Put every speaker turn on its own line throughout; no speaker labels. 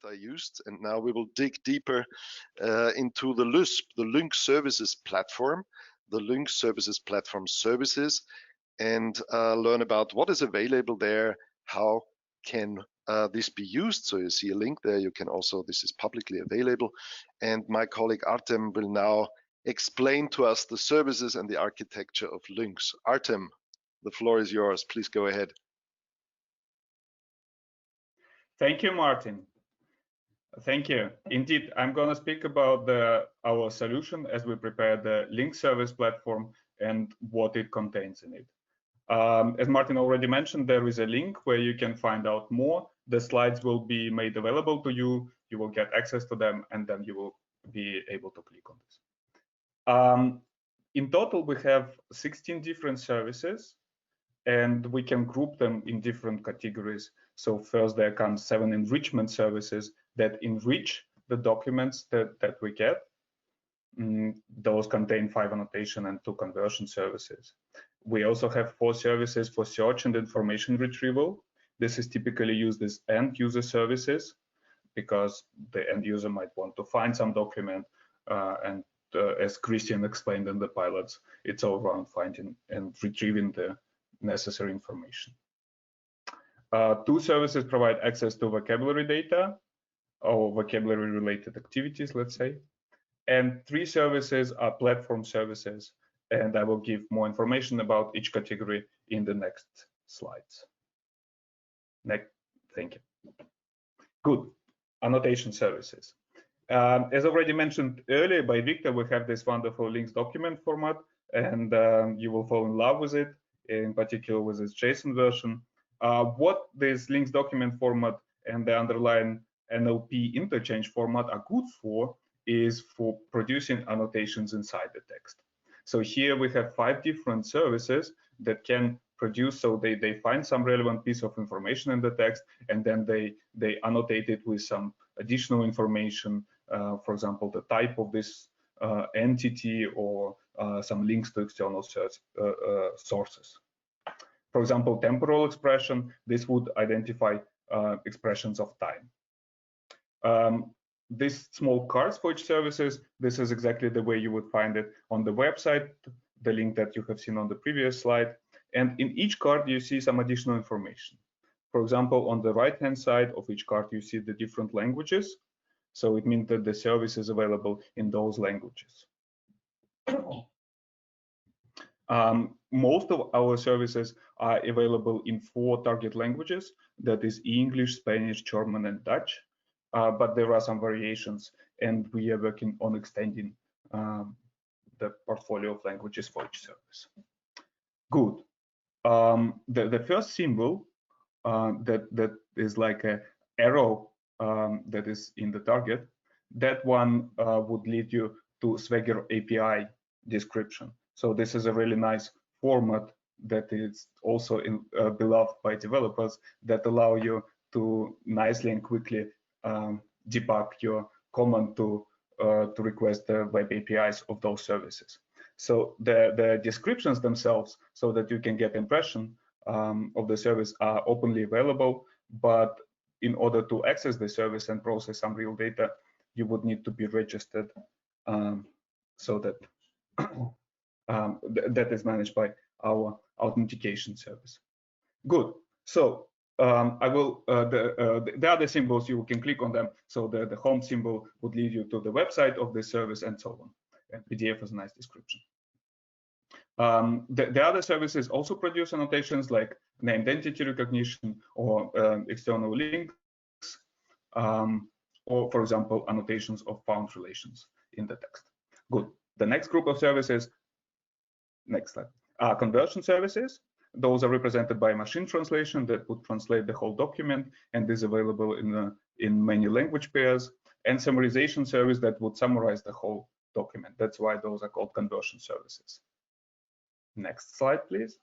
I used, and now we will dig deeper into the LUSP, the Lynx Services Platform, the Lynx Services Platform services, and learn about what is available there, how can this be used. So you see a link there. You can also, this is publicly available. And my colleague Artem will now explain to us the services and the architecture of Lynx. Artem, the floor is yours. Please go ahead.
Thank you, Martin. Thank you. Indeed, I'm going to speak about our solution as we prepare the Lynx Service Platform and what it contains in it. As Martin already mentioned, there is a link where you can find out more. The slides will be made available to you. You will get access to them, and then you will be able to click on this. In total, we have 16 different services, and we can group them in different categories. So first, there comes 7 enrichment services that enrich the documents that we get. Those contain 5 annotation and 2 conversion services. We also have 4 services for search and information retrieval. This is typically used as end user services because the end user might want to find some document, and as Christian explained in the pilots, it's all around finding and retrieving the necessary information. 2 services provide access to vocabulary data or vocabulary related activities, let's say. And 3 services are platform services, and I will give more information about each category in the next slides. Next, thank you. Good, annotation services. As already mentioned earlier by Victor, we have this wonderful Lynx document format, and you will fall in love with it, in particular with its JSON version. What this Lynx document format and the underlying NLP interchange format are good for is for producing annotations inside the text. So here we have 5 different services that can produce, so they find some relevant piece of information in the text, and then they annotate it with some additional information, for example, the type of this entity or some links to external sources. For example, temporal expression, this would identify expressions of time. These small cards for each services, this is exactly the way you would find it on the website, the link that you have seen on the previous slide. And in each card, you see some additional information. For example, on the right-hand side of each card, you see the different languages. So it means that the service is available in those languages. Most of our services are available in 4 target languages, that is English, Spanish, German, and Dutch. But there are some variations, and we are working on extending the portfolio of languages for each service. Good. The first symbol that is like an arrow that is in the target, that one would lead you to Swagger API description. So this is a really nice format that is also beloved by developers that allow you to nicely and quickly debug your command to request the web APIs of those services. So the descriptions themselves, so that you can get impression of the service, are openly available, but in order to access the service and process some real data, you would need to be registered, so that that is managed by our authentication service. Good. So I will the other symbols, you can click on them. So the home symbol would lead you to the website of the service and so on. And PDF is a nice description. The other services also produce annotations like named entity recognition or external links, or for example, annotations of found relations in the text. Good. The next group of services, next slide, are conversion services. Those are represented by machine translation that would translate the whole document and is available in many language pairs, and summarization service that would summarize the whole document. That's why those are called conversion services. Next slide, please.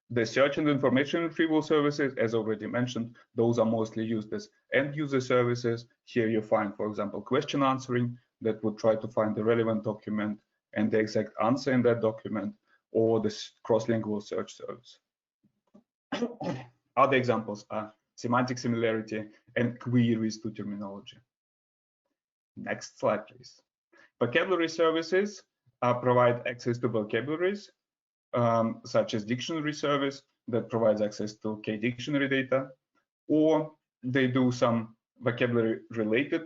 The search and information retrieval services, as already mentioned, those are mostly used as end user services. Here you find, for example, question answering that would try to find the relevant document and the exact answer in that document, or the cross-lingual search service. Other examples are semantic similarity, and queries to terminology. Next slide, please. Vocabulary services provide access to vocabularies, such as dictionary service that provides access to K-dictionary data, or they do some vocabulary-related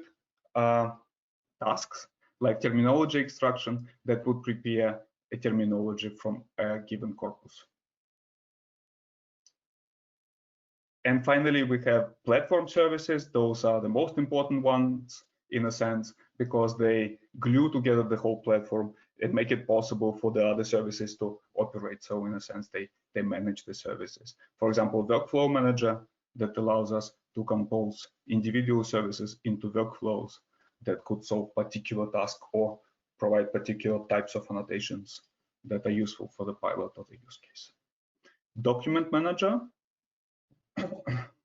tasks, like terminology extraction that would prepare a terminology from a given corpus. And finally, we have platform services. Those are the most important ones in a sense, because they glue together the whole platform and make it possible for the other services to operate. So in a sense, they manage the services. For example, Workflow Manager that allows us to compose individual services into workflows that could solve particular tasks or provide particular types of annotations that are useful for the pilot or the use case. Document Manager,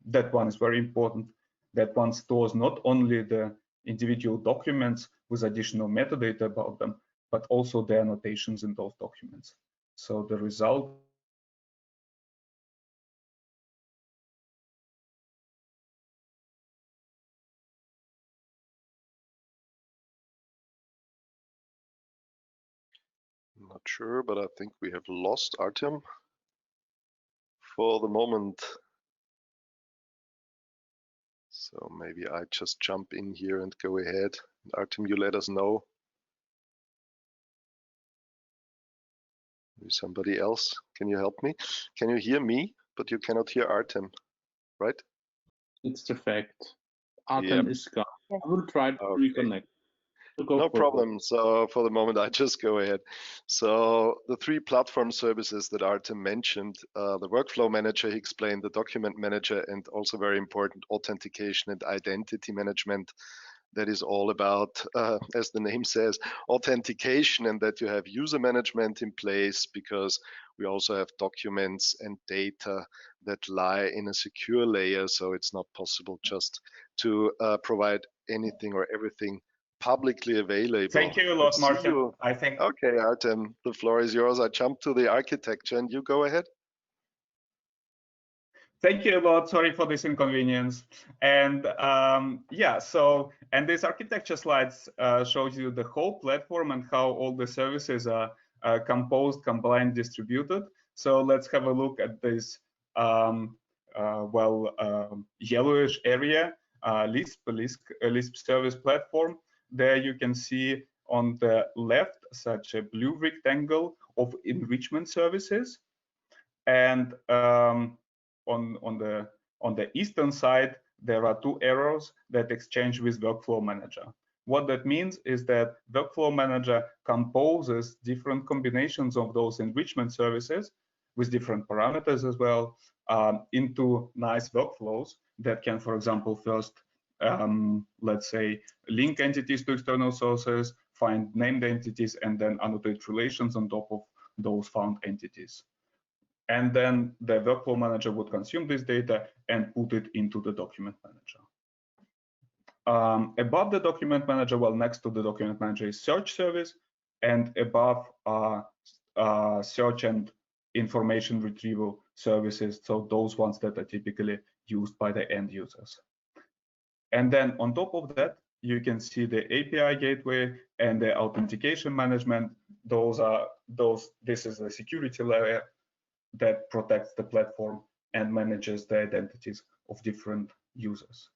that one is very important. That one stores not only the individual documents with additional metadata about them, but also the annotations in those documents. So the result
I'm not sure, but I think we have lost Artem for the moment. So maybe I just jump in here and go ahead. Artem, you let us know. Maybe somebody else, can you help me? Can you hear me, but you cannot hear Artem, right?
It's the fact. Artem is gone. I will try to reconnect.
No problem. So for the moment, I just go ahead. So the three platform services that Artem mentioned, the Workflow Manager, he explained, the Document Manager, and also very important, authentication and identity management. That is all about, as the name says, authentication, and that you have user management in place, because we also have documents and data that lie in a secure layer. So it's not possible just to provide anything or everything publicly available.
Thank you a lot, Martin. I think.
Okay, Artem, the floor is yours. I jump to the architecture and you go ahead.
Thank you a lot. Sorry for this inconvenience. And yeah, so, and this architecture slides shows you the whole platform and how all the services are composed, combined, distributed. So let's have a look at this yellowish area, Lisp Service Platform. There you can see on the left such a blue rectangle of enrichment services, and on the eastern side there are two arrows that exchange with Workflow Manager. What that means is that Workflow Manager composes different combinations of those enrichment services with different parameters as well into nice workflows that can, for example, first let's say link entities to external sources, find named entities, and then annotate relations on top of those found entities. And then the Workflow Manager would consume this data and put it into the Document Manager. Above the Document Manager, well, next to the Document Manager is Search Service, and above search and information retrieval services, so those ones that are typically used by the end users. And then on top of that, you can see the API gateway and the authentication management. This is a security layer that protects the platform and manages the identities of different users.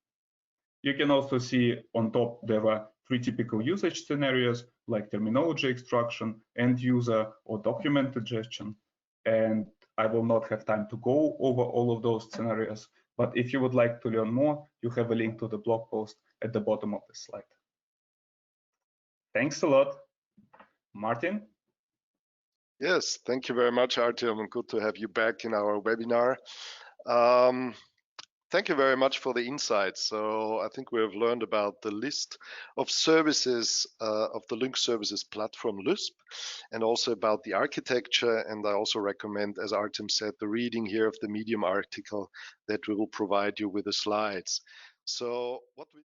You can also see on top there are three typical usage scenarios, like terminology extraction, end user, or document ingestion. And I will not have time to go over all of those scenarios, but if you would like to learn more, you have a link to the blog post at the bottom of the slide. Thanks a lot. Martin?
Yes, thank you very much, Artem. Good to have you back in our webinar. Thank you very much for the insights. So I think we have learned about the list of services of the Lynx Services Platform, Lisp, and also about the architecture. And I also recommend, as Artem said, the reading here of the Medium article that we will provide you with the slides. So what we